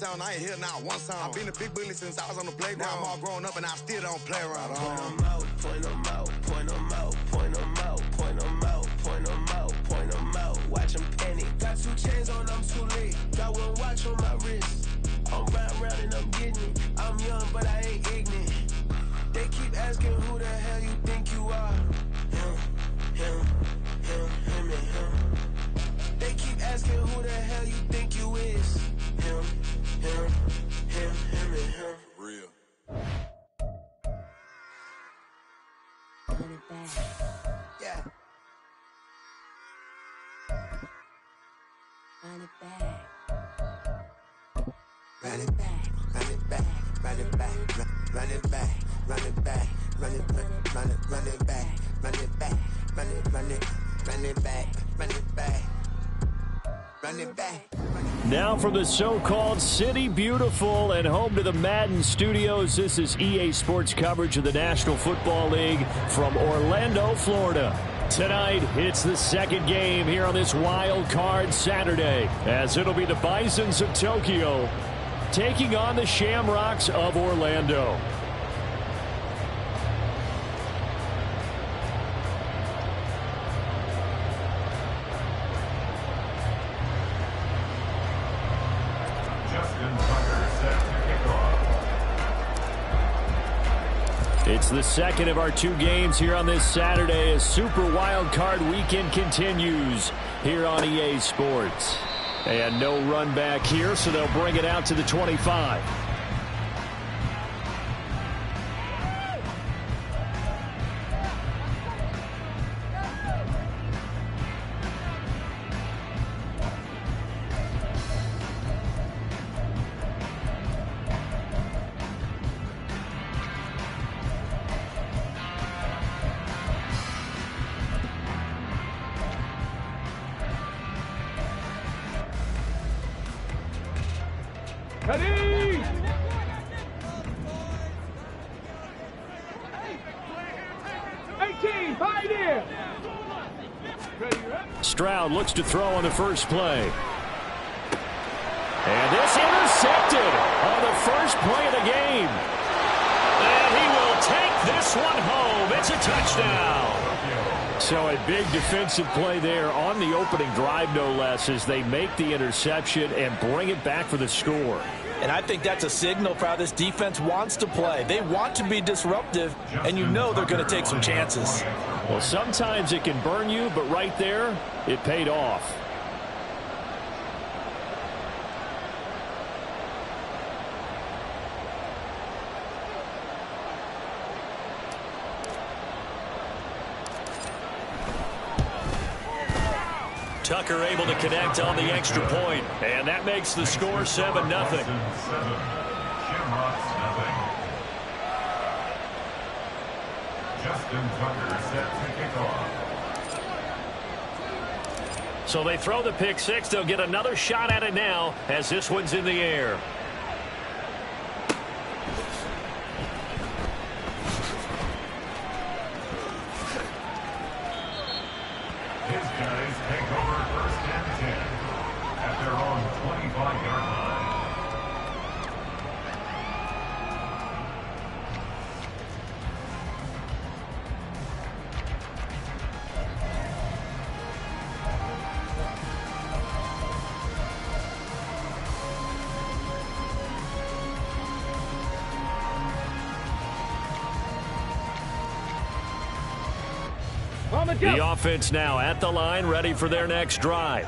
town, I ain't here now one song. I've been a big bully since I was on the playground. Now I'm all grown up and I still don't play around. Point them out, point them out, point them out, point them out, point them out, point them out, point them out. Watch them panic. Got 2 chains on, I'm too late. Got 1 watch on my wrist. I'm round and I'm getting it. I'm young, but I ain't ignorant. They keep asking who the hell you think you are. Him, and him. They keep asking who the hell you think you is. Him, and him. Real. Run it back. Yeah. Run it back. Run it back, run it back, run it back, run it back, run it back, run it back, run it back, run it back, run it back, run it back, run it back. Now from the so-called City Beautiful and home to the Madden Studios, this is EA Sports coverage of the National Football League from Orlando, Florida. Tonight, it's the second game here on this wild card Saturday, as it'll be the Bisons of Tokyo taking on the Shamrocks of Orlando. It's the second of our 2 games here on this Saturday as Super Wild Card Weekend continues here on EA Sports. And no run back here, so they'll bring it out to the 25. Ready! Stroud looks to throw on the first play. And this intercepted on the first play of the game. And he will take this one home. It's a touchdown. So a big defensive play there on the opening drive, no less, as they make the interception and bring it back for the score. And I think that's a signal for how this defense wants to play. They want to be disruptive, and you know they're going to take some chances. Well, sometimes it can burn you, but right there, it paid off. Tucker able to connect on the extra point, and that makes the score 7-0. Justin Tucker set to kick off. So they throw the pick six. They'll get another shot at it now as this one's in the air. His guys take over first and 10 at their own 25-yard line. The offense now at the line, ready for their next drive.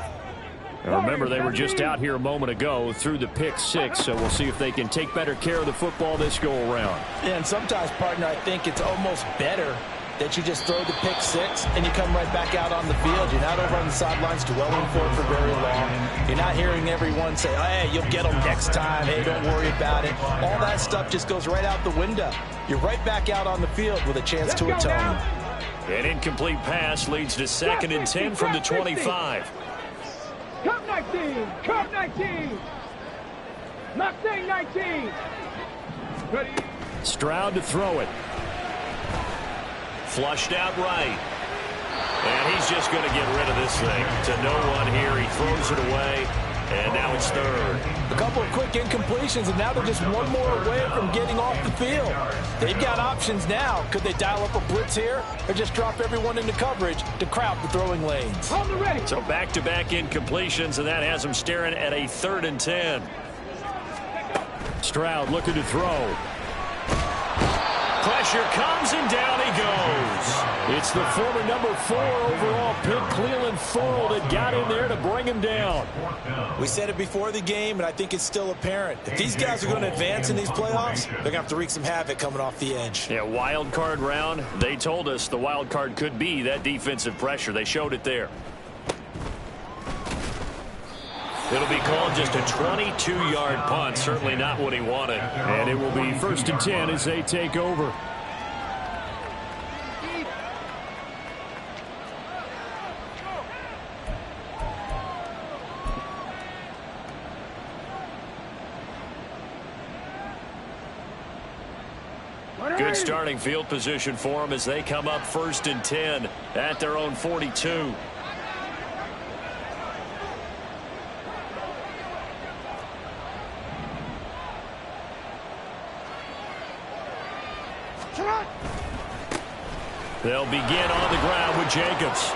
And remember, they were just out here a moment ago through the pick six, so we'll see if they can take better care of the football this go-around. Yeah, and sometimes, partner, I think it's almost better that you just throw the pick six and you come right back out on the field. You're not over on the sidelines dwelling for it for very long. You're not hearing everyone say, hey, you'll get them next time. Hey, don't worry about it. All that stuff just goes right out the window. You're right back out on the field with a chance to atone. An incomplete pass leads to 2nd and 10 from the 25. Cup 19! Cup 19! Not saying 19! Ready? Stroud to throw it. Flushed out right. And he's just going to get rid of this thing. To no one here. He throws it away. And now it's third. A couple of quick incompletions, and now they're just one more away from getting off the field. They've got options now. Could they dial up a blitz here or just drop everyone into coverage to crowd the throwing lanes? So back-to-back incompletions, and that has them staring at a 3rd and 10. Stroud looking to throw. Pressure comes, and down he goes. It's the former number 4 overall pick, Cleveland Thorle, that got in there to bring him down. We said it before the game, and I think it's still apparent. If these guys are going to advance in these playoffs, they're going to have to wreak some havoc coming off the edge. Yeah, wild card round. They told us the wild card could be that defensive pressure. They showed it there. It'll be called just a 22-yard punt. Certainly not what he wanted. And it will be 1st and 10 as they take over. Good starting field position for them as they come up 1st and 10 at their own 42. They'll begin on the ground with Jacobs.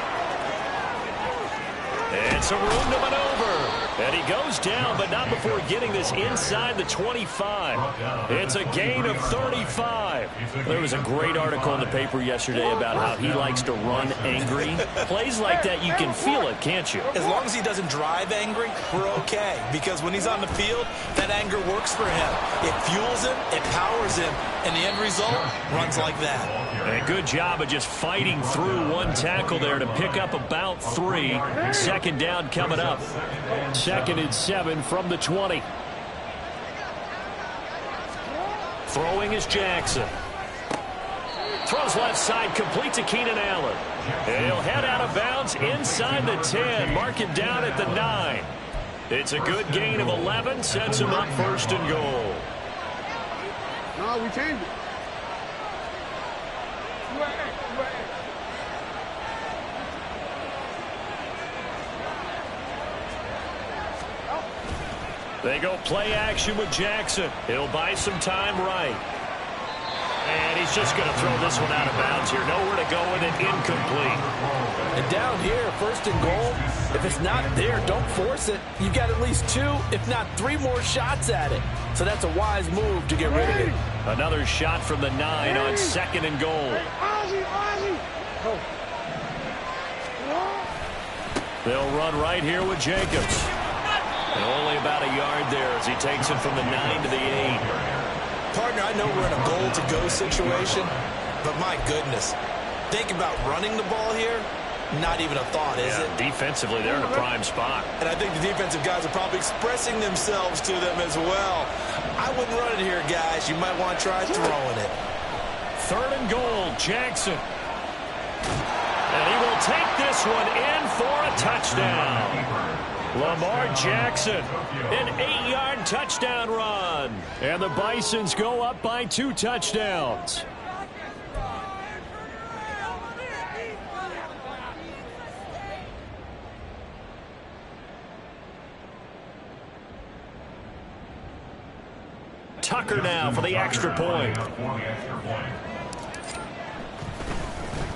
And some room to maneuver. And he goes down, but not before getting this inside the 25. It's a gain of 35. There was a great article in the paper yesterday about how he likes to run angry. Plays like that, you can feel it, can't you? As long as he doesn't drive angry, we're okay. Because when he's on the field, that anger works for him. It fuels him, it powers him, and the end result runs like that. And a good job of just fighting through one tackle there to pick up about 3. 2nd down coming up. 2nd and 7 from the 20. Throwing is Jackson. Throws left side, complete to Keenan Allen. And he'll head out of bounds inside the 10. Mark him down at the 9. It's a good gain of 11. Sets him up 1st and goal. No, we changed it. They go play action with Jackson. He'll buy some time right. And he's just going to throw this one out of bounds here. Nowhere to go with it. Incomplete. And down here, 1st and goal, if it's not there, don't force it. You've got at least 2, if not 3 more shots at it. So that's a wise move to get rid of it. Another shot from the 9 on 2nd and goal. They'll run right here with Jacobs. And only about a yard there as he takes it from the 9 to the 8. Partner, I know we're in a goal-to-go situation, but my goodness, think about running the ball here. Not even a thought, is it? Defensively, they're in a prime spot. And I think the defensive guys are probably expressing themselves to them as well. I wouldn't run it here, guys. You might want to try throwing it. 3rd and goal, Jackson. And he will take this one in for a touchdown. Lamar Jackson, an 8-yard touchdown run. And the Bisons go up by 2 touchdowns. Tucker now for the extra point.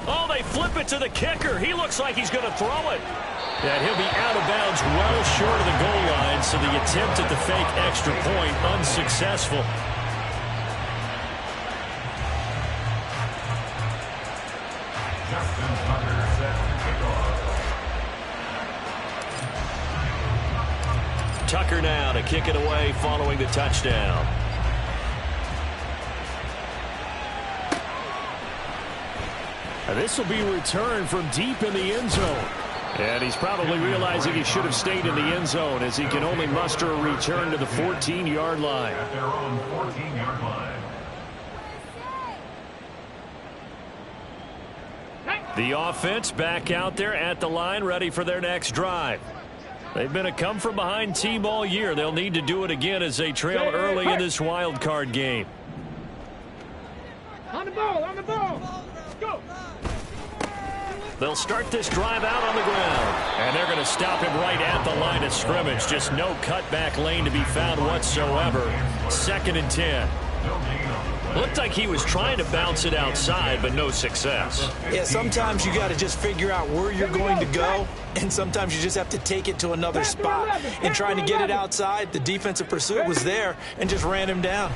Oh, they flip it to the kicker. He looks like he's going to throw it. And he'll be out of bounds well short of the goal line, so the attempt at the fake extra point unsuccessful. Tucker now to kick it away following the touchdown. And this will be returned from deep in the end zone. And he's probably realizing he should have stayed in the end zone as he can only muster a return to the 14-yard line. At their own 14-yard line. The offense back out there at the line, ready for their next drive. They've been a come-from-behind team all year. They'll need to do it again as they trail early in this wild card game. On the ball, on the ball. Go. They'll start this drive out on the ground. And they're going to stop him right at the line of scrimmage. Just no cutback lane to be found whatsoever. 2nd and 10. Looked like he was trying to bounce it outside, but no success. Yeah, sometimes you got to just figure out where you're going to go, and sometimes you just have to take it to another spot. In trying to get it outside, the defensive pursuit was there and just ran him down.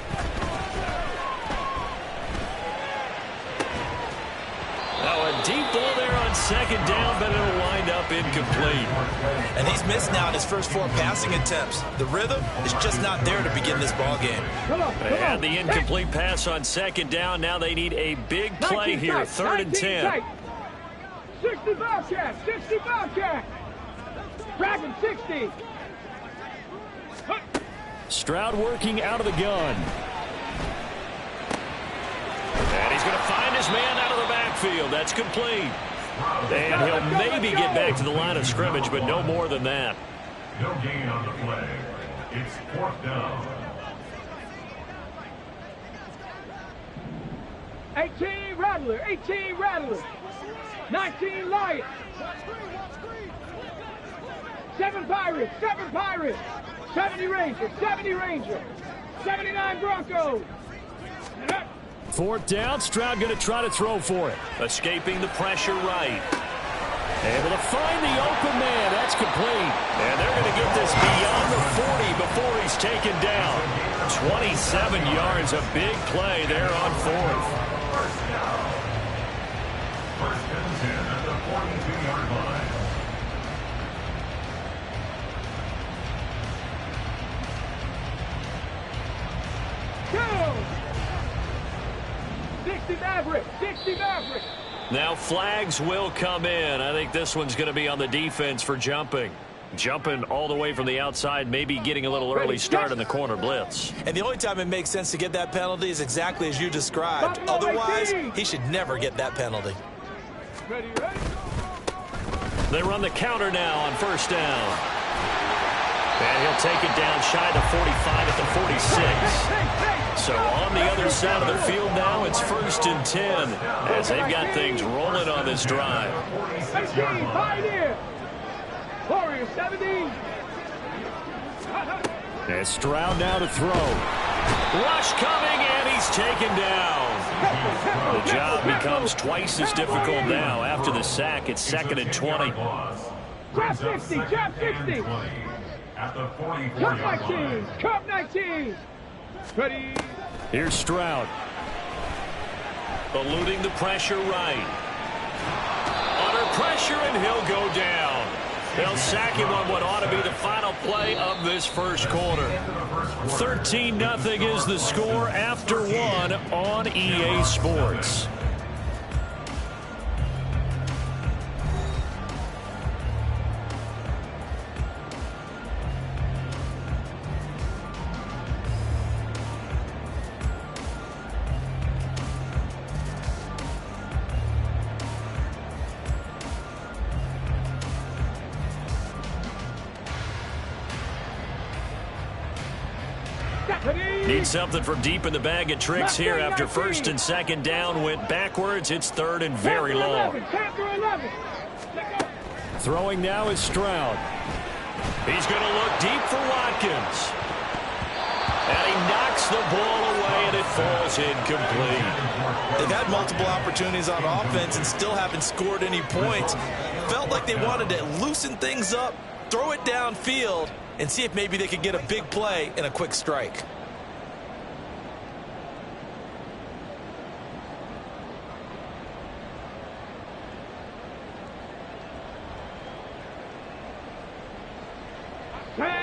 Oh, a deep ball there on 2nd down, but it'll wind up incomplete. And he's missed now in his first 4 passing attempts. The rhythm is just not there to begin this ball game. They had the incomplete pass on 2nd down. Now they need a big play here. 3rd and 10. 65 cat, 65 cat. Dragon 60. Stroud working out of the gun. And he's going to find his man out of the backfield. That's complete. And he'll maybe get back to the line of scrimmage, but no more than that. No gain on the play. It's 4th down. 18 Rattler, 18 Rattler. 19 Lions. 7 Pirates, 7 Pirates. 70 Rangers, 70 Rangers. 79 Broncos. 4th down. Stroud going to try to throw for it. Escaping the pressure right. Able to find the open man. That's complete. And they're going to get this beyond the 40 before he's taken down. 27 yards. A big play there on 4th. 1st and 10 at the 42-yard line. Go! 60 Maverick, 60 Maverick. Now flags will come in. I think this one's going to be on the defense for jumping. Jumping all the way from the outside, maybe getting a little early start in the corner blitz. And the only time it makes sense to get that penalty is exactly as you described. Otherwise, he should never get that penalty. Ready, ready. They run the counter now on 1st down. And he'll take it down shy of the 45 at the 46. So on the other side of the field now, it's 1st and 10 as they've got things rolling on this drive. 18, Pioneer. Warriors, 17. And Stroud now to throw. Rush coming, and he's taken down. The job becomes twice as difficult now. After the sack, it's 2nd and 20. Trap 60, trap 60. At the 44-yard Cup 19, line. Cup 19. Ready. Here's Stroud. Eluding the pressure right. Under pressure, and he'll go down. They'll sack him on what ought to be the final play of this first quarter. 13-0 is the score after 1 on EA Sports. Need something from deep in the bag of tricks here after 1st and 2nd down went backwards. It's 3rd and very long. Throwing now is Stroud. He's going to look deep for Watkins. And he knocks the ball away, and it falls incomplete. They've had multiple opportunities on offense and still haven't scored any points. Felt like they wanted to loosen things up, throw it downfield, and see if maybe they could get a big play and a quick strike.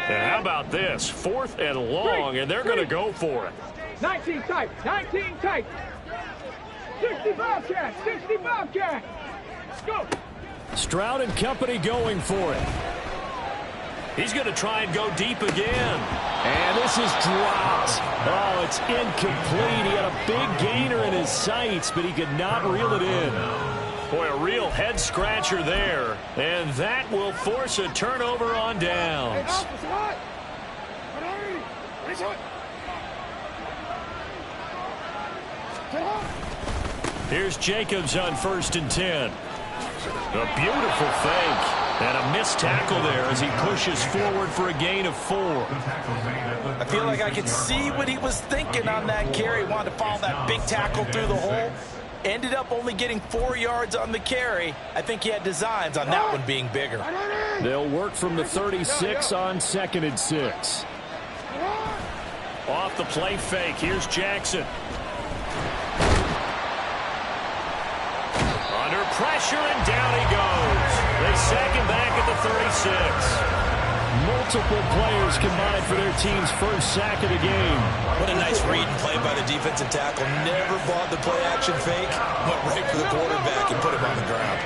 And how about this? 4th and long, and they're going to go for it. 19 tight, 19 tight. 65 cat, 65 cat. Go. Stroud and company going for it. He's going to try and go deep again. And this is dropped. Oh, it's incomplete. He had a big gainer in his sights, but he could not reel it in. Boy, a real head-scratcher there. And that will force a turnover on downs. Here's Jacobs on 1st and 10. A beautiful fake. And a missed tackle there as he pushes forward for a gain of 4. I feel like I could see what he was thinking on that carry. Wanted to follow that big tackle through the hole. Ended up only getting 4 yards on the carry. I think he had designs on that one being bigger. They'll work from the 36 on 2nd and 6. Off the play fake. Here's Jackson. Under pressure, and down he goes. They sack him back at the 36. Multiple players combined for their team's first sack of the game. What a nice read and play by the defensive tackle. Never bought the play action fake. Went right for the quarterback and put him on the ground.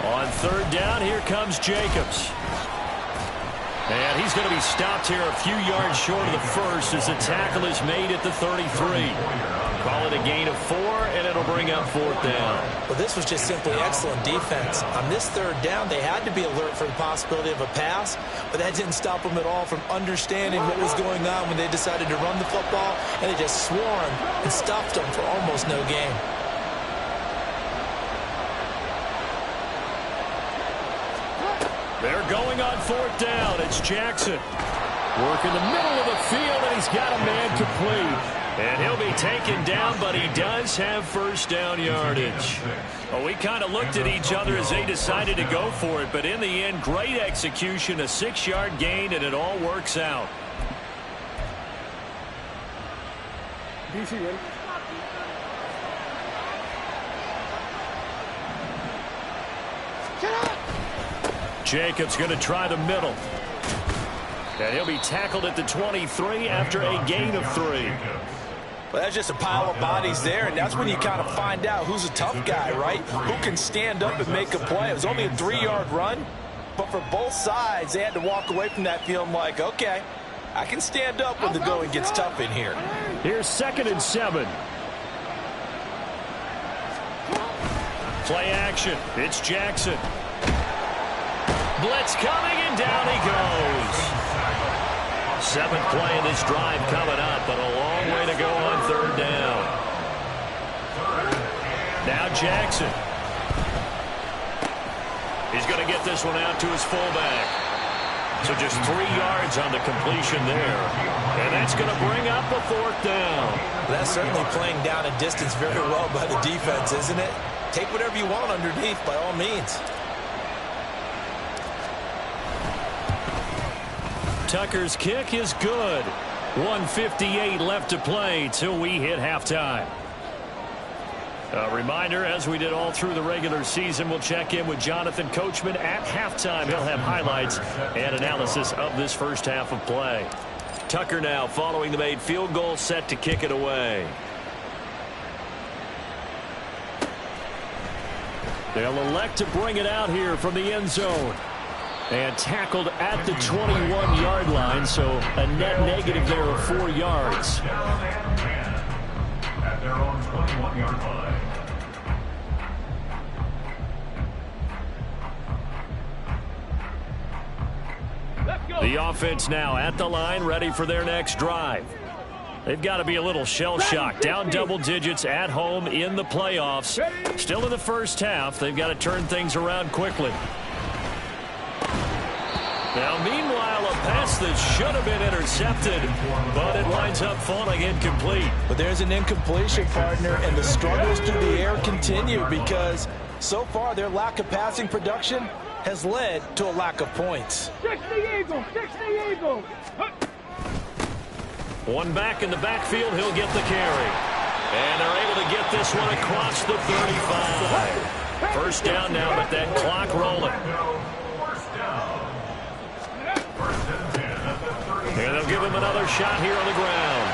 On 3rd down, here comes Jacobs. And he's going to be stopped here a few yards short of the first as the tackle is made at the 33. Call it a gain of 4, and it'll bring up 4th down. Well, this was just simply excellent defense. On this 3rd down, they had to be alert for the possibility of a pass, but that didn't stop them at all from understanding what was going on when they decided to run the football, and they just swarmed and stuffed them for almost no gain. They're going on 4th down. It's Jackson. Work in the middle of the field, and he's got a man complete. And he'll be taken down, but he does have 1st down yardage. Well, we kind of looked at each other as they decided to go for it, but in the end, great execution, a 6-yard gain, and it all works out. Jacobs going to try the middle. And he'll be tackled at the 23 after a gain of 3. Well, that's just a pile of bodies there, and that's when you kind of find out who's a tough guy, right? Who can stand up and make a play. It was only a 3-yard run, but for both sides, they had to walk away from that feeling like, okay, I can stand up when the going gets tough in here. Here's 2nd and 7. Play action. It's Jackson. Blitz coming, and down he goes. 7th play in this drive coming up, but a long way to go on 3rd down. Now Jackson. He's going to get this one out to his fullback. So just 3 yards on the completion there. And that's going to bring up a 4th down. That's certainly playing down a distance very well by the defense, isn't it? Take whatever you want underneath by all means. Tucker's kick is good. 1:58 left to play till we hit halftime. A reminder, as we did all through the regular season, we'll check in with Jonathan Coachman at halftime. He'll have highlights and analysis of this first half of play. Tucker now following the made field goal, set to kick it away. They'll elect to bring it out here from the end zone. And tackled at the 21-yard line, so a net negative there of 4 yards. At their own 21-yard line. The offense now at the line, ready for their next drive. They've got to be a little shell-shocked. Down double digits at home in the playoffs. Still in the first half. They've got to turn things around quickly. Now, meanwhile, a pass that should have been intercepted, but it winds up falling incomplete. But there's an incompletion, partner, and the struggles through the air continue because so far their lack of passing production has led to a lack of points. 60 Eagles, 60 Eagles. One back in the backfield, he'll get the carry. And they're able to get this one across the 35. First down now, but that clock rolling. And they'll give him another shot here on the ground.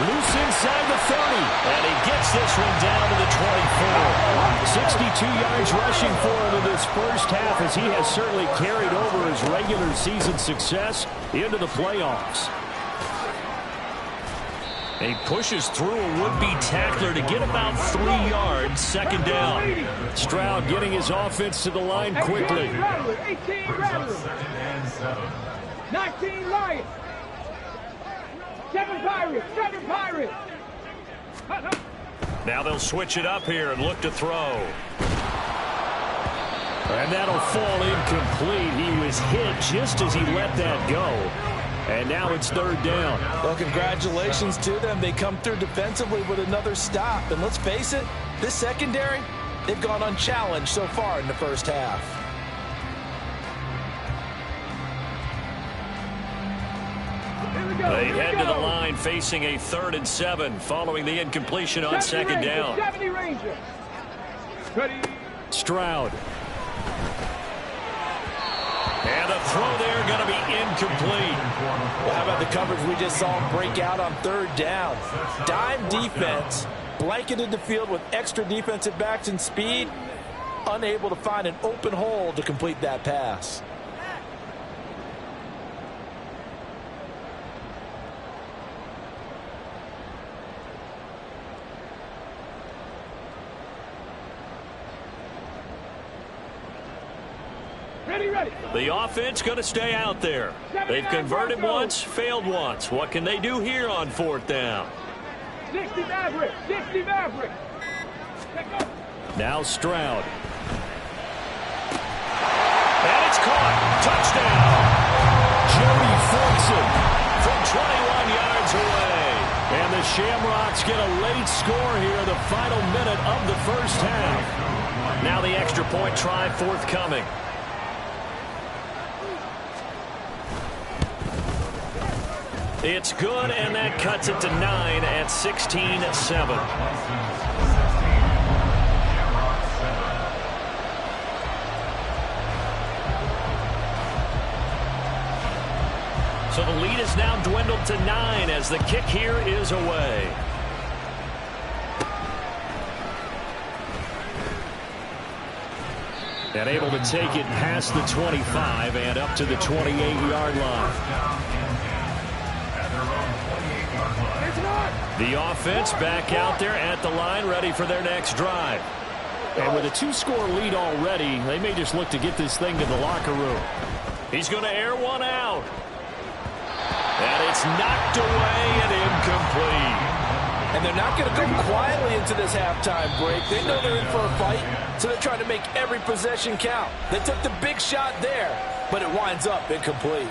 Loose inside the 30. And he gets this one down to the 24. 62 yards rushing for him in this first half as he has certainly carried over his regular season success into the playoffs. He pushes through a would-be tackler to get about 3 yards. Second down. Stroud getting his offense to the line quickly. 18 Rattlers. 19 Lions. 7 Pirates. 7 Pirates. Now they'll switch it up here and look to throw. And that'll fall incomplete. He was hit just as he let that go. And now it's third down. Well, congratulations to them. They come through defensively with another stop. And let's face it, this secondary, they've gone unchallenged so far in the first half. They head to the line facing a 3rd and 7 following the incompletion on second down. 70 Ranger. Ready. Stroud. And the throw there going to be incomplete. Well, how about the coverage we just saw him break out on third down? Dime defense, blanketed the field with extra defensive backs and speed, unable to find an open hole to complete that pass. Ready. The offense going to stay out there. They've converted once, failed once. What can they do here on 4th down? 60 Maverick. 60 Maverick. Now Stroud. And it's caught. Touchdown. Jody Fortson from 21 yards away. And the Shamrocks get a late score here, the final minute of the first half. Now the extra point try forthcoming. It's good, and that cuts it to 9 at 16-7. So the lead is now dwindled to 9 as the kick here is away. And able to take it past the 25 and up to the 28-yard line. The offense back out there at the line, ready for their next drive. And with a 2-score lead already, they may just look to get this thing to the locker room. He's going to air one out. And it's knocked away and incomplete. And they're not going to go quietly into this halftime break. They know they're in for a fight, so they're trying to make every possession count. They took the big shot there, but it winds up incomplete.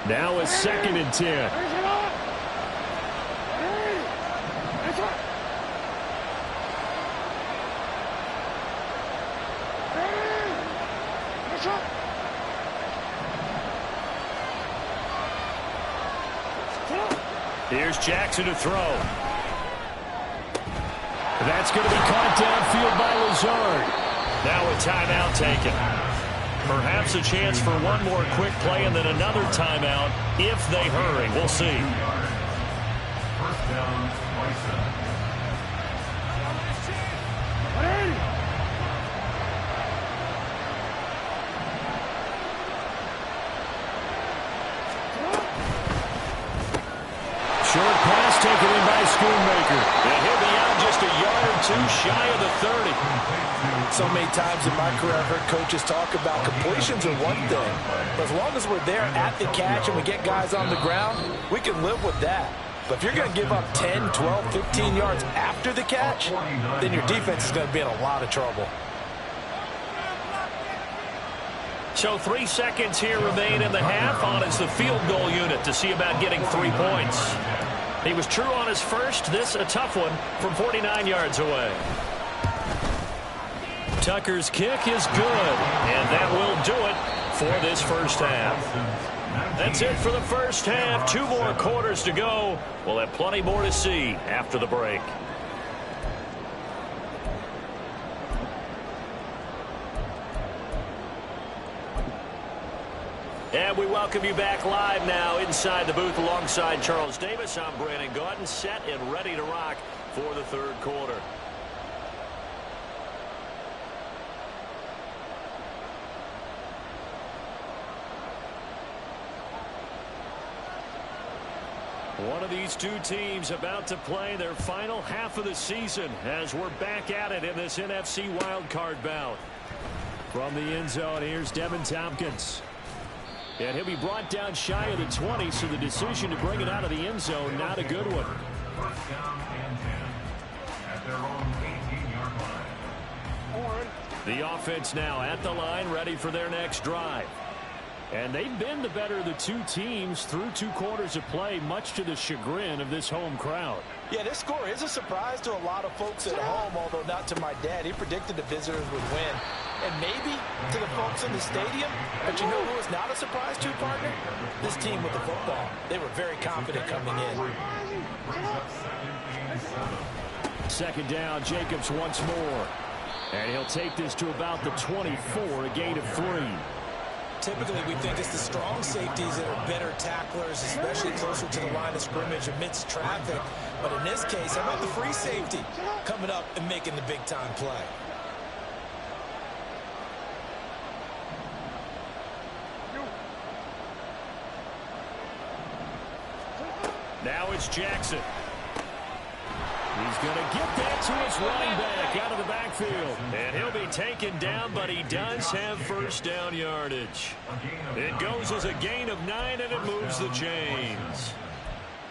Now it's 2nd and 10. Here's Jackson to throw. That's going to be caught downfield by Lazard. Now a timeout taken. Perhaps a chance for one more quick play and then another timeout if they hurry. We'll see. 1st down, Bison. Short pass taken in by Schoonmaker. And he'll be out just a yard or 2 shy of the 30. So many times in my career I've heard coaches talk about completions are one thing. But as long as we're there at the catch and we get guys on the ground, we can live with that. But if you're going to give up 10, 12, 15 yards after the catch, then your defense is going to be in a lot of trouble. So 3 seconds here remain in the half. On is the field goal unit to see about getting 3 points. He was true on his first. This a tough one from 49 yards away. Tucker's kick is good, and that will do it for this first half. That's it for the first half. 2 more quarters to go. We'll have plenty more to see after the break. And we welcome you back live now inside the booth alongside Charles Davis. I'm Brandon Gaudin, set and ready to rock for the third quarter. One of these two teams about to play their final half of the season as we're back at it in this NFC wildcard bout. From the end zone, here's Devin Tompkins. And he'll be brought down shy of the 20, so the decision to bring it out of the end zone, not a good one. First down and 10 at their own 18-yard line. The offense now at the line, ready for their next drive. And they've been the better of the two teams through 2 quarters of play, much to the chagrin of this home crowd. Yeah, this score is a surprise to a lot of folks at home, although not to my dad. He predicted the visitors would win. And maybe to the folks in the stadium. But you know who is not a surprise to, partner? This team with the football. They were very confident coming in. Second down, Jacobs once more. And he'll take this to about the 24, a gain of 3. Typically, we think it's the strong safeties that are better tacklers, especially closer to the line of scrimmage amidst traffic. But in this case, how about the free safety coming up and making the big-time play? Now it's Jackson. He's going to get that to his running back out of the backfield. And he'll be taken down, but he does have first down yardage. It goes as a gain of 9, and it moves the chains.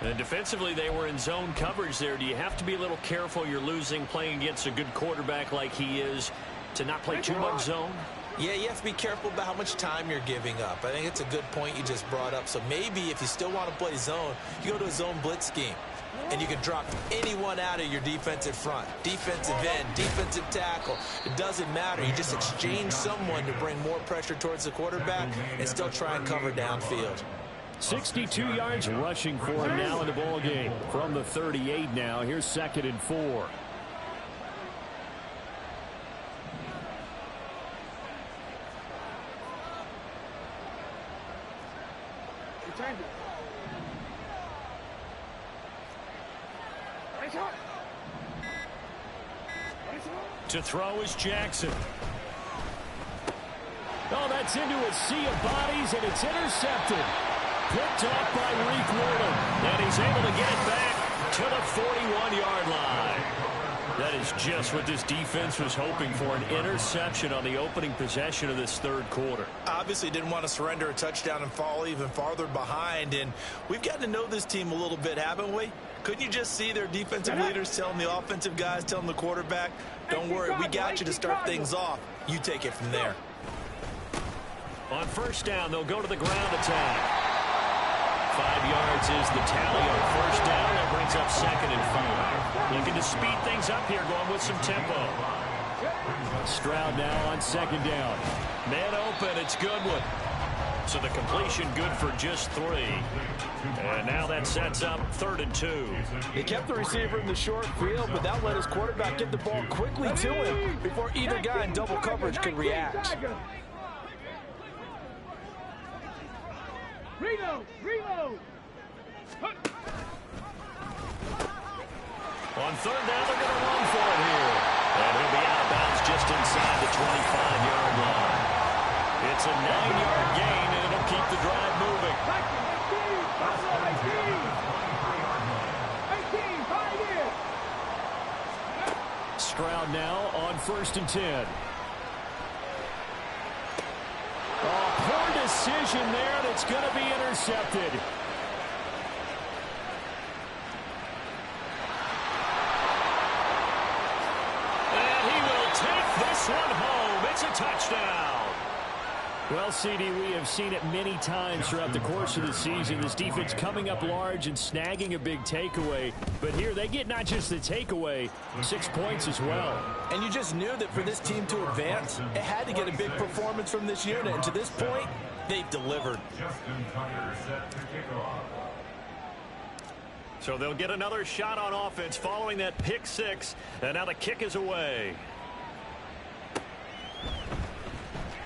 And defensively, they were in zone coverage there. Do you have to be a little careful you're losing playing against a good quarterback like he is to not play too much zone? Yeah, you have to be careful about how much time you're giving up. I think it's a good point you just brought up. So maybe if you still want to play zone, you go to a zone blitz scheme. And you can drop anyone out of your defensive front. Defensive end, defensive tackle. It doesn't matter. You just exchange someone to bring more pressure towards the quarterback and still try and cover downfield. 62 yards rushing for him now in the ball game. From the 38 now, here's 2nd and 4. To throw is Jackson. Oh, that's into a sea of bodies, and it's intercepted. Picked off by Reek Woolen, and he's able to get it back to the 41-yard line. That is just what this defense was hoping for, an interception on the opening possession of this third quarter. Obviously didn't want to surrender a touchdown and fall even farther behind, and we've gotten to know this team a little bit, haven't we? Couldn't you just see their defensive leaders telling the offensive guys, telling the quarterback, don't worry, we got you to start things off. You take it from there. On first down, they'll go to the ground attack. 5 yards is the tally on first down. That brings up 2nd and 5. Looking to speed things up here, going with some tempo. Stroud now on 2nd down. Man open, it's Goodwin. So the completion good for just 3. And now that sets up 3rd and 2. He kept the receiver in the short field, but that let his quarterback get the ball quickly to him before either guy in double coverage could react. Reload! On 3rd down, they're going to run for it here. And he'll be out of bounds just inside the 25-yard line. It's a 9-yard gain, and it'll keep the drive moving. 18, Stroud now on 1st and 10. Oh, poor decision there. That's going to be intercepted. And he will take this one home. It's a touchdown. Well, CD, we have seen it many times throughout the course of the season. This defense coming up large and snagging a big takeaway. But here they get not just the takeaway, 6 points as well. And you just knew that for this team to advance, it had to get a big performance from this unit. And to this point, they've delivered. So they'll get another shot on offense following that pick 6. And now the kick is away.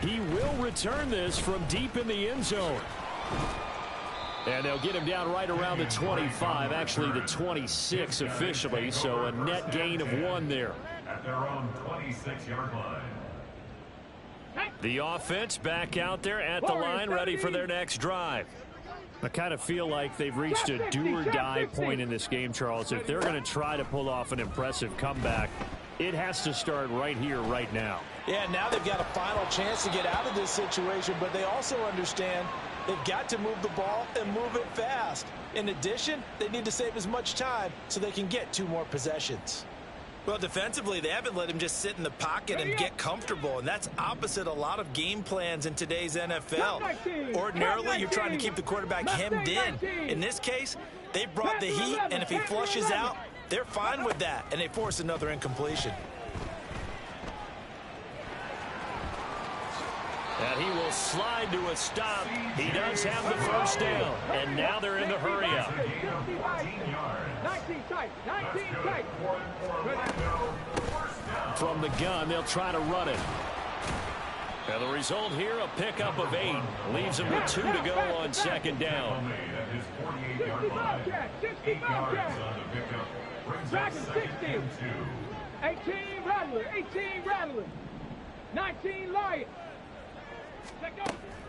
He will return this from deep in the end zone. And they'll get him down right around the 25, actually the 26 officially, so a net gain of 1 there. At their own 26-yard line. The offense back out there at the line, ready for their next drive. I kind of feel like they've reached a do-or-die point in this game, Charles. If they're going to try to pull off an impressive comeback, it has to start right here, right now. Yeah, now they've got a final chance to get out of this situation, but they also understand they've got to move the ball and move it fast. In addition, they need to save as much time so they can get 2 more possessions. Well, defensively, they haven't let him just sit in the pocket and get comfortable, and that's opposite a lot of game plans in today's NFL. Ordinarily, you're trying to keep the quarterback hemmed in. In this case, they brought the heat, and if he flushes out, they're fine with that, and they force another incompletion. And he will slide to a stop. He does have the first down, and now they're in the hurry-up. 19 tight, 19 tight. From the gun, they'll try to run it. And the result here, a pickup of 8. Leaves him with 2 to go on second down. 65 Dragon 60. 18 Rattler, 18 Rattler. 19 Lion.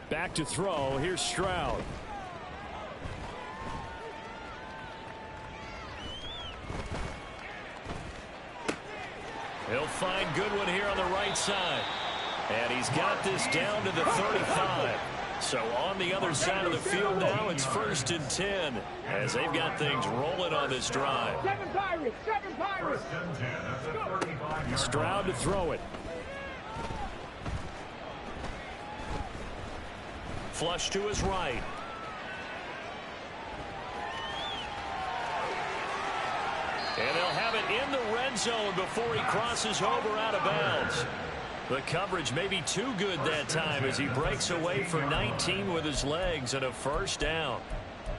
Back to throw. Here's Stroud. He'll find Goodwin here on the right side. And he's got this down to the 35. So on the other side of the field now, it's 1st and 10 as they've got things rolling on this drive. 7 Pirates, 7 Pirates. Stroud to throw it. Flush to his right. And they'll have it in the red zone before he crosses over out of bounds. The coverage may be too good that time as he breaks away for 19 with his legs and a first down.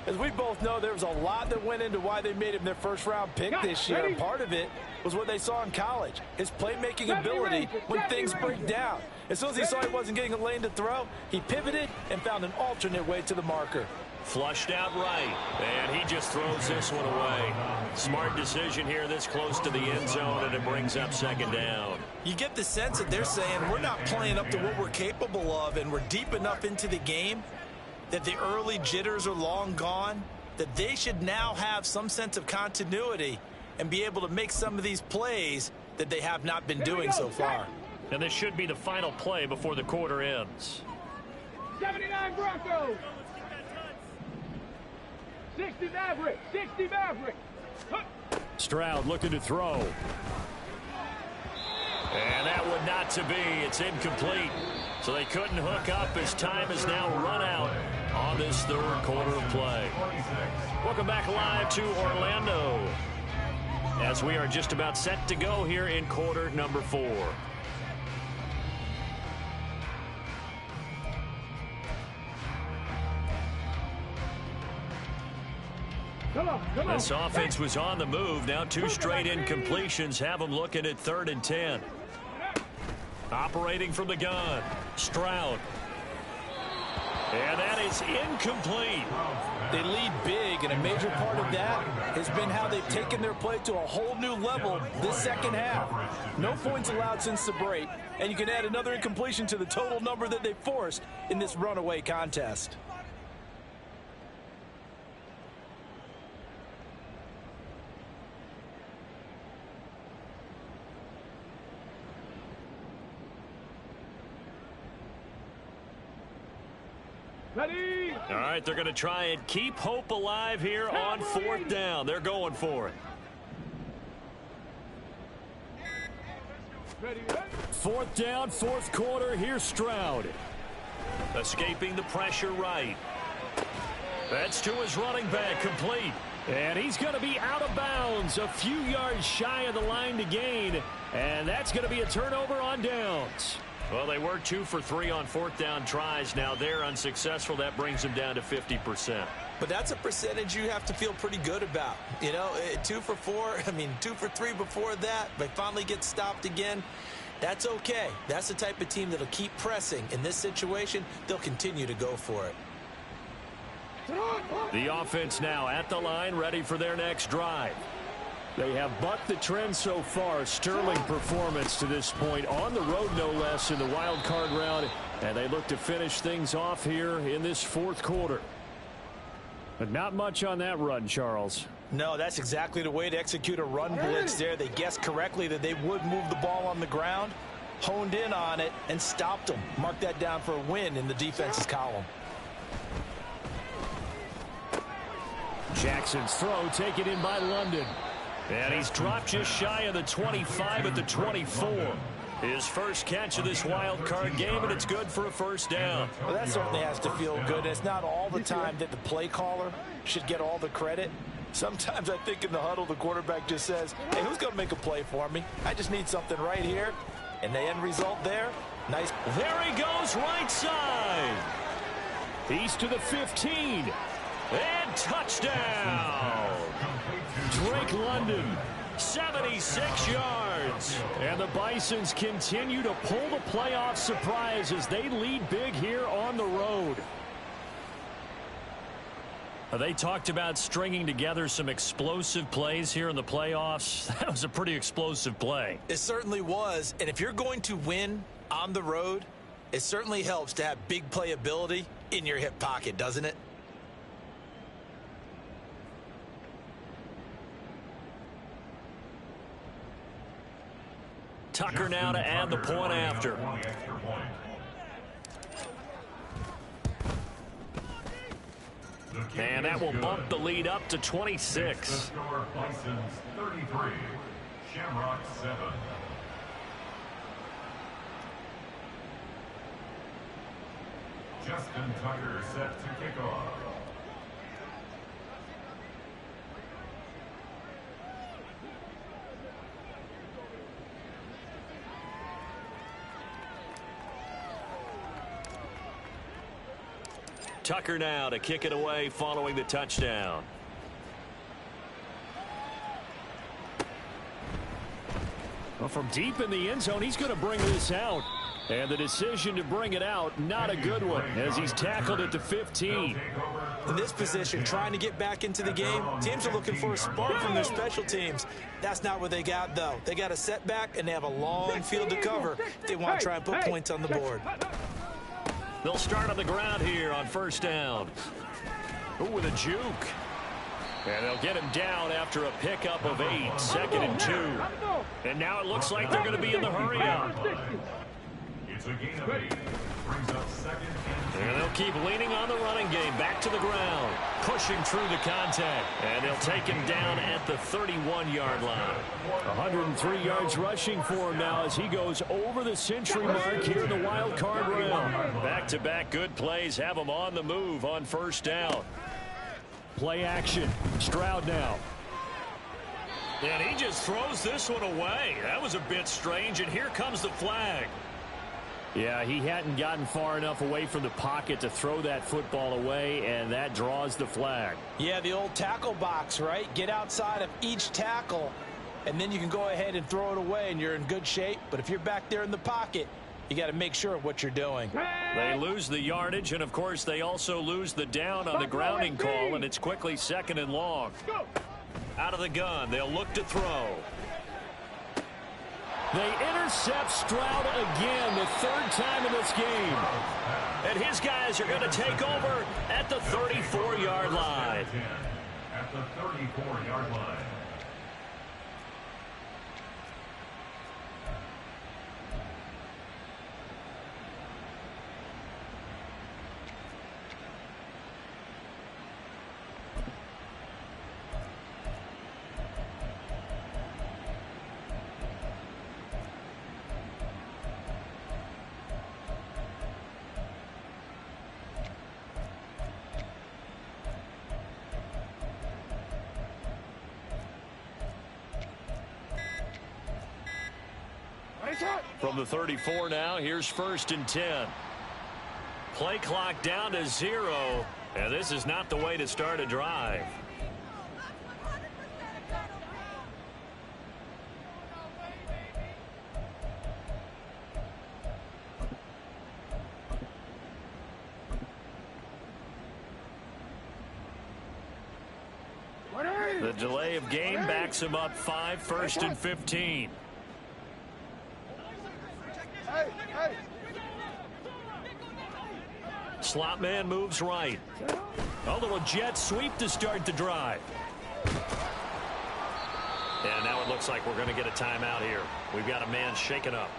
As we both know, there was a lot that went into why they made him their first-round pick this year. And part of it was what they saw in college, his playmaking ability when things break down. As soon as he saw he wasn't getting a lane to throw, he pivoted and found an alternate way to the marker. Flushed out right, and he just throws this one away. Smart decision here this close to the end zone, and it brings up second down. You get the sense that they're saying we're not playing up to what we're capable of, and we're deep enough into the game that the early jitters are long gone, that they should now have some sense of continuity and be able to make some of these plays that they have not been doing so far. And this should be the final play before the quarter ends. 79 Broncos. 60 Maverick, 60 Maverick. Stroud looking to throw. And that one not to be. It's incomplete. So they couldn't hook up as time has now run out on this third quarter of play. Welcome back live to Orlando as we are just about set to go here in quarter number 4. This offense was on the move. Now 2 straight incompletions have them looking at 3rd and 10. Operating from the gun, Stroud. And that is incomplete. They lead big, and a major part of that has been how they've taken their play to a whole new level this second half. No points allowed since the break, and you can add another incompletion to the total number that they forced in this runaway contest. Ready. All right, they're going to try and keep hope alive here on 4th down. They're going for it. Ready. 4th down, 4th quarter. Here's Stroud. Escaping the pressure right. That's to his running back, complete. And he's going to be out of bounds, a few yards shy of the line to gain. And that's going to be a turnover on downs. Well, they were 2 for 3 on 4th down tries. Now they're unsuccessful. That brings them down to 50%. But that's a percentage you have to feel pretty good about. You know, 2 for 4, 2 for 3 before that. They finally get stopped again. That's okay. That's the type of team that'll keep pressing. In this situation, they'll continue to go for it. The offense now at the line, ready for their next drive. They have bucked the trend so far. Sterling performance to this point, on the road no less in the wild card round, and they look to finish things off here in this fourth quarter. But not much on that run, Charles. No, that's exactly the way to execute a run blitz there. They guessed correctly that they would move the ball on the ground, honed in on it, and stopped them. Mark that down for a win in the defense's column. Jackson's throw taken in by London. And he's dropped just shy of the 25 at the 24. His first catch of this wild card game, and it's good for a first down. Well, that certainly has to feel good. It's not all the time that the play caller should get all the credit. Sometimes I think in the huddle, the quarterback just says, hey, who's going to make a play for me? I just need something right here. And the end result there, nice. There he goes, right side. He's to the 15. And touchdown. Drake London, 76 yards. And the Bisons continue to pull the playoff surprise as they lead big here on the road. They talked about stringing together some explosive plays here in the playoffs. That was a pretty explosive play. It certainly was. And if you're going to win on the road, it certainly helps to have big playability in your hip pocket, doesn't it? Tucker now to add the point after. And that will bump the lead up to 26. The score, Bisons 33, Shamrock 7. Justin Tucker set to kick off. Tucker now to kick it away following the touchdown. Well, from deep in the end zone, he's going to bring this out. And the decision to bring it out, not a good one, as he's tackled at the 15. In this position, trying to get back into the game, teams are looking for a spark from their special teams. That's not what they got, though. They got a setback, and they have a long field to cover if they want to try and put points on the board. They'll start on the ground here on first down. Ooh, with a juke. And they'll get him down after a pickup of 8, 2nd and 2. And now it looks like they're going to be in the hurry-up. It's a gain of 8. Brings up 2nd and they'll keep leaning on the running game. Back to the ground. Pushing through the contact. And they'll take him down at the 31-yard line. 103 yards rushing for him now as he goes over the century mark here in the wild card round. Back-to-back good plays have him on the move on first down. Play action. Stroud now. And he just throws this one away. That was a bit strange, and here comes the flag. Yeah, he hadn't gotten far enough away from the pocket to throw that football away, and that draws the flag. Yeah, the old tackle box, right? Get outside of each tackle, and then you can go ahead and throw it away, and you're in good shape. But if you're back there in the pocket, you got to make sure of what you're doing. They lose the yardage, and, of course, they also lose the down on the grounding call, and it's quickly 2nd and long. Out of the gun, they'll look to throw. They intercept Stroud again, the 3rd time in this game. And his guys are going to take over at the 34-yard line. At the 34-yard line. From the 34 now, here's 1st and 10. Play clock down to 0, and this is not the way to start a drive. The delay of game backs him up 5, 1st and 15. Slot man moves right. A little jet sweep to start the drive. And now it looks like we're going to get a timeout here. We've got a man shaken up.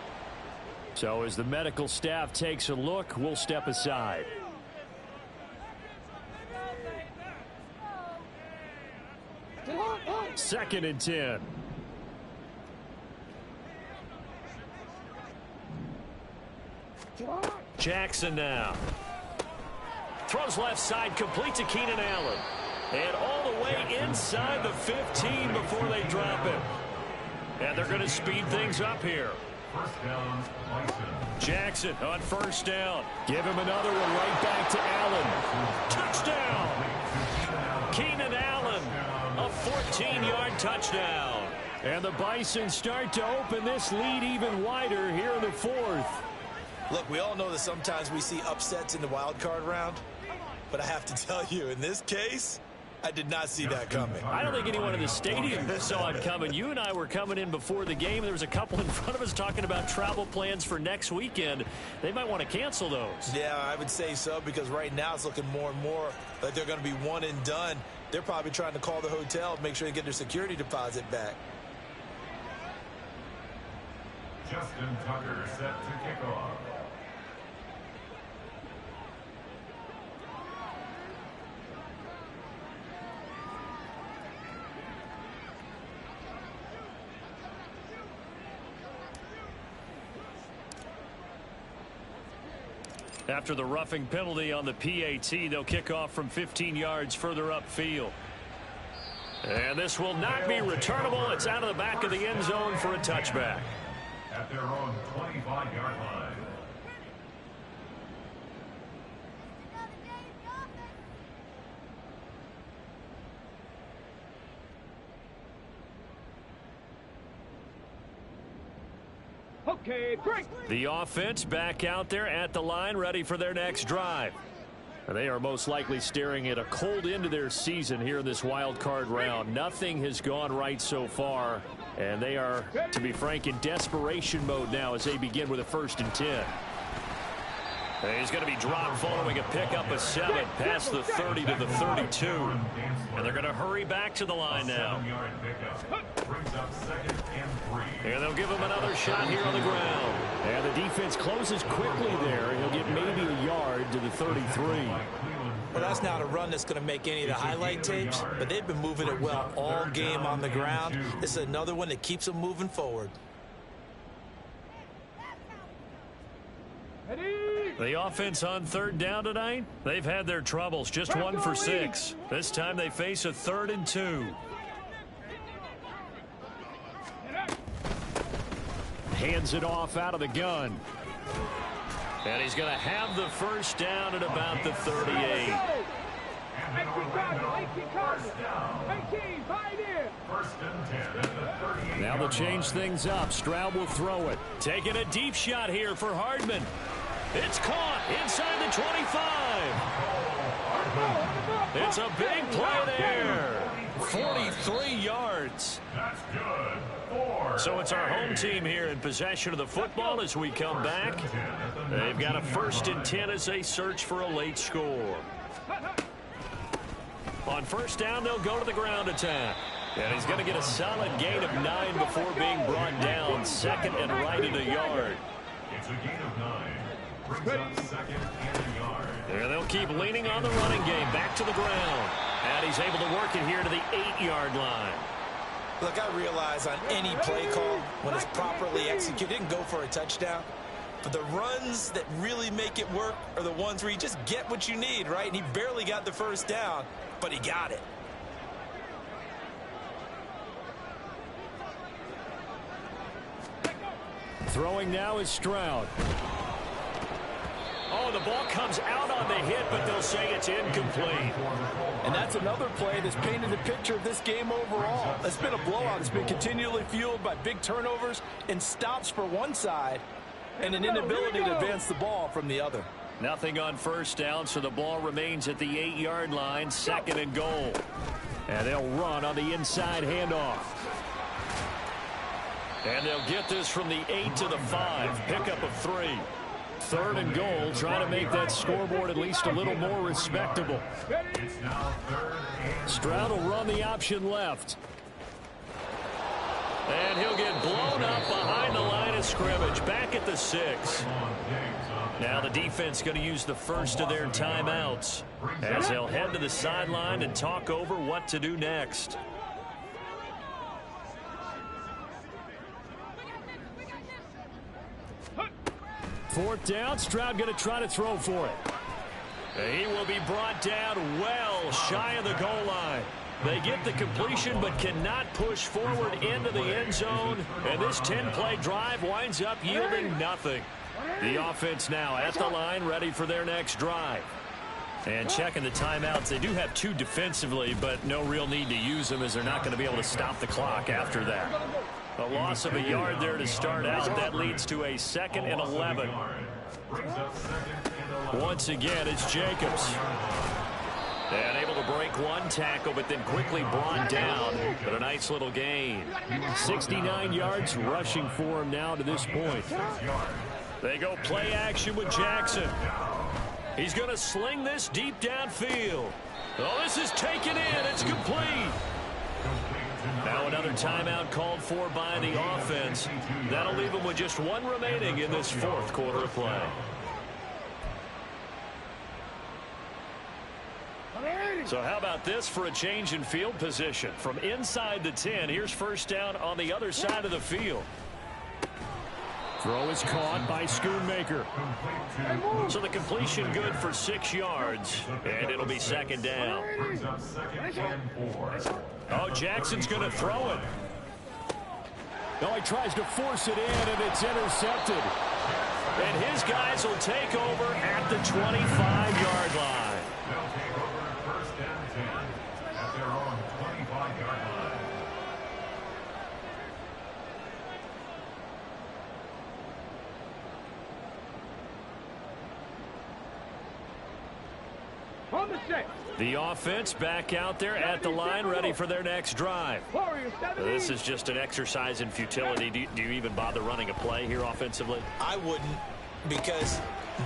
So as the medical staff takes a look, we'll step aside. Second and 10. Jackson now. Throws left side, complete to Keenan Allen. And all the way inside the 15 before they drop it. And they're going to speed things up here. First down, Jackson on first down. Give him another one right back to Allen. Touchdown! Keenan Allen, a 14-yard touchdown. And the Bison start to open this lead even wider here in the 4th. Look, we all know that sometimes we see upsets in the wild card round. But I have to tell you, in this case, I did not see that coming. I don't think anyone in the stadium saw it coming. You and I were coming in before the game. There was a couple in front of us talking about travel plans for next weekend. They might want to cancel those. Yeah, I would say so, because right now it's looking more and more like they're going to be one and done. They're probably trying to call the hotel, make sure they get their security deposit back. Justin Tucker set to kick off. After the roughing penalty on the PAT, they'll kick off from 15 yards further upfield. And this will not be returnable. It's out of the back of the end zone for a touchback. At their own 25-yard line. Okay, break. The offense back out there at the line, ready for their next drive. And they are most likely staring at a cold end to their season here in this wild card round. Nothing has gone right so far, and they are, to be frank, in desperation mode now as they begin with a 1st and 10. And he's going to be dropped following a pickup of 7 past the 30 to the 32. And they're going to hurry back to the line now. And they'll give him another shot here on the ground. And the defense closes quickly there. He'll get maybe a yard to the 33. Well, that's not a run that's going to make any of the highlight tapes, but they've been moving it well all game on the ground. This is another one that keeps them moving forward. The offense on 3rd down tonight, they've had their troubles. Just 1 for 6. This time they face a 3rd and 2. Hands it off out of the gun. And he's going to have the 1st down at about the 38. Now they'll change things up. Stroud will throw it. Taking a deep shot here for Hardman. It's caught inside the 25. It's a big play there. 43 yards. That's good. So it's our home team here in possession of the football as we come back. They've got a 1st and 10 as they search for a late score. On 1st down, they'll go to the ground attack. And he's going to get a solid gain of 9 before being brought down. 2nd and right at a yard. It's a gain of 9. Brings up 2nd and a yard. And they'll keep leaning on the running game. Back to the ground. And he's able to work it here to the 8-yard line. Look, I realize on any play call, when it's properly executed, and go for a touchdown. But the runs that really make it work are the ones where you just get what you need, right? And he barely got the 1st down, but he got it. Throwing now is Stroud. Oh, the ball comes out on the hit, but they'll say it's incomplete. And that's another play that's painted the picture of this game overall. It's been a blowout. It's been continually fueled by big turnovers and stops for one side and an inability to advance the ball from the other. Nothing on 1st down, so the ball remains at the 8-yard line, 2nd and goal. And they'll run on the inside handoff. And they'll get this from the 8 to the 5. Pickup of 3. 3rd and goal, trying to make that scoreboard at least a little more respectable. Stroud will run the option left. And he'll get blown up behind the line of scrimmage, back at the 6. Now the defense going to use the first of their timeouts as they'll head to the sideline and talk over what to do next. Fourth down, Stroud going to try to throw for it. He will be brought down well shy of the goal line. They get the completion but cannot push forward into the end zone. And this 10-play drive winds up yielding nothing. The offense now at the line, ready for their next drive. And checking the timeouts, they do have 2 defensively, but no real need to use them as they're not going to be able to stop the clock after that. A loss of a yard there to start out. That leads to a 2nd and 11. Once again, it's Jacobs. And able to break one tackle, but then quickly brought down. But a nice little gain. 69 yards rushing for him now to this point. They go play action with Jackson. He's going to sling this deep downfield. Oh, this is taken in. It's complete. Now another timeout called for by the offense. That'll leave them with just 1 remaining in this 4th quarter of play. So how about this for a change in field position? From inside the 10, here's first down on the other side of the field. Throw is caught by Schoonmaker. So the completion good for 6 yards, and it'll be 2nd down. Oh, Jackson's going to throw it. Oh, he tries to force it in, and it's intercepted. And his guys will take over at the 25-yard line. The offense back out there at the line, ready for their next drive. This is just an exercise in futility. Do you even bother running a play here offensively? I wouldn't, because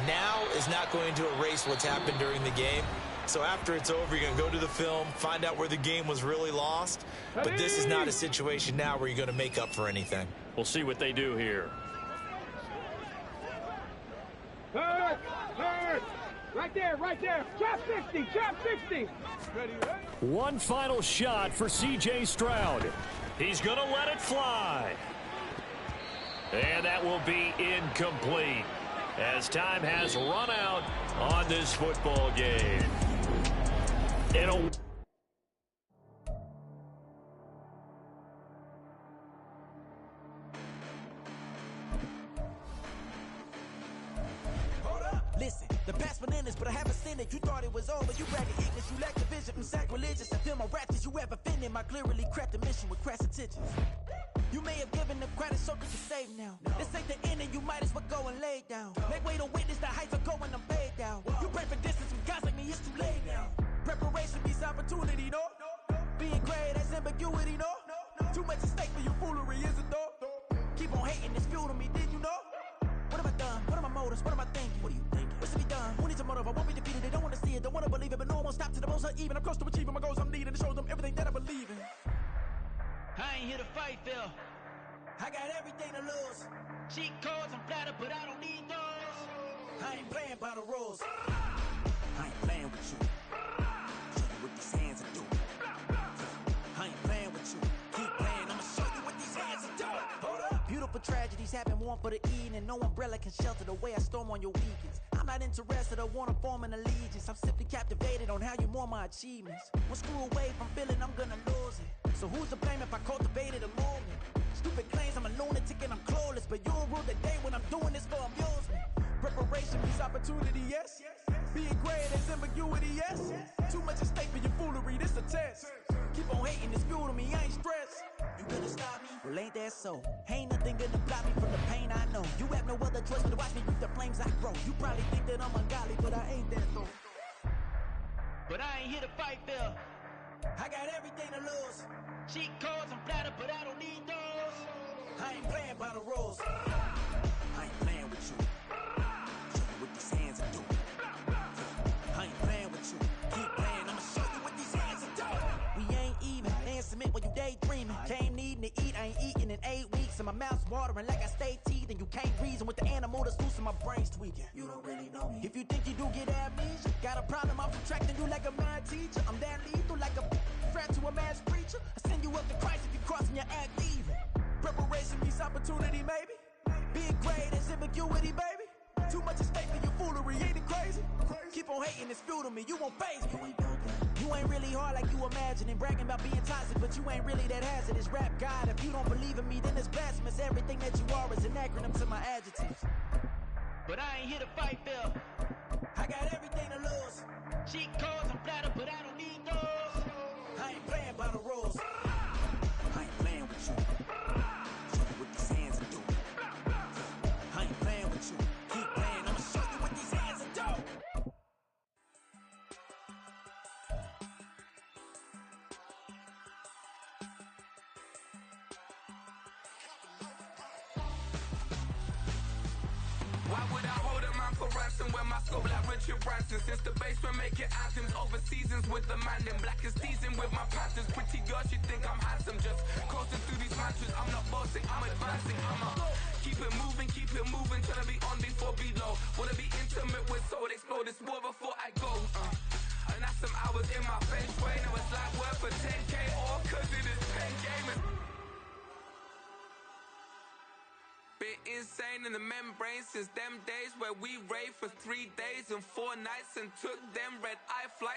now is not going to erase what's happened during the game. So after it's over, you're going to go to the film, find out where the game was really lost. But this is not a situation now where you're going to make up for anything. We'll see what they do here. Right there, right there. Trap 60, trap 60. Ready? One final shot for C.J. Stroud. He's going to let it fly. And that will be incomplete as time has run out on this football game. Listen, the past bananas, but I haven't seen it. You thought it was over, you bragging ignorance, you lack the vision from sacrilegious. I feel my raptors, you ever offended my clearly crafted mission with crass intentions. You may have given them credit so that you're safe now. This ain't the end and you might as well go and lay down. Make way to witness the heights are going, I'm paid down. You pray for distance from guys like me, it's too late now. Preparation beats opportunity, no? Being great, that's ambiguity, no? Too much at stake for your foolery, is it though? Keep on hating, it's fuel to me, did you know? What have I done? What are my motives? What am I thinking? What are you thinking? What's to be done? Who needs a motive? I won't be defeated. They don't want to see it, don't want to believe it, but no one won't stop to the most uneven. I'm close to achieving my goals. I'm needing to show them everything that I believe in. I ain't here to fight, Phil. I got everything to lose. Cheat codes, I'm flattered, but I don't need those. I ain't playing by the rules. I ain't playing with you. Show you what these hands are doing. I ain't playing with you. Keep playing, I'ma show you what these hands are doing. Hold up. Beautiful tragedies happen, one for the evening. No umbrella can shelter the way I storm on your weekends. I'm not interested, I wanna form an allegiance. I'm simply captivated on how you mourn my achievements. One screw away from feeling I'm gonna lose it. So who's to blame if I cultivated a movement? Stupid claims I'm a lunatic and I'm clueless, but you'll rule the day when I'm doing this for amusement. Preparation means opportunity, yes. Being great is ambiguity, yes. Too much at stake for your foolery, this a test. Keep on hating, it's fuel to me, I ain't stressed. You gonna stop me? Well, ain't that so? Ain't nothing gonna block me from the pain I know. You have no other choice but to watch me reap the flames I grow. You probably think that I'm ungodly, but I ain't that though. But I ain't here to fight, Phil. I I got everything to lose. Cheat codes and flatter, but I don't need those. I ain't playing by the rules. I ain't playing with you. Show you what these hands are doing. I ain't playing with you. Keep playing, I'ma show you what these hands are doing. We ain't even. They ain't submit when you daydreaming. Came needing to eat, I ain't eating in 8 weeks. And my mouth's watering like I stay teeth. And you can't reason with the animal that's loose and my brain's tweaking. You don't really know me. If you think you do get amnesia, got a problem, I'm subtracting you like a mad teacher. I'm that lethal like a threat to a mass preacher. I send you up to Christ if you crossing your act even. Preparation meets opportunity, maybe. Big grade is ambiguity, baby. Too much at stake for your foolery, ain't it crazy? Keep on hating, it's fuel to me, you won't phase me. You ain't really hard like you imagining. Bragging about being toxic, but you ain't really that hazardous. Rap God, if you don't believe in me, then it's blasphemous. Everything that you are is an acronym to my adjectives. But I ain't here to fight fair. I got everything to lose. Cheat codes and flatter, but I don't need those. I ain't playing by the rules. I ain't playing with you. Show you what these hands are doing. I ain't playing with you. Keep playing, I'ma show you what these hands are doing. Why would I hold a man for ransom when my scope like Richard Branson? Since the basement making anthems over seasons with the man in black is teasing with my panthers. Pretty girl, she think I'm handsome. Just coasting through these mantras. I'm not bossing, I'm advancing. I'ma keep it moving, trying to be on before below. Wanna be intimate with soul, explode this war before I go. And that's some hours in my feng shui. Now it's like work for 10K, all cause it is pen gaming. Been insane in the membrane since them days where we raved for 3 days and 4 nights and took them red eye flights.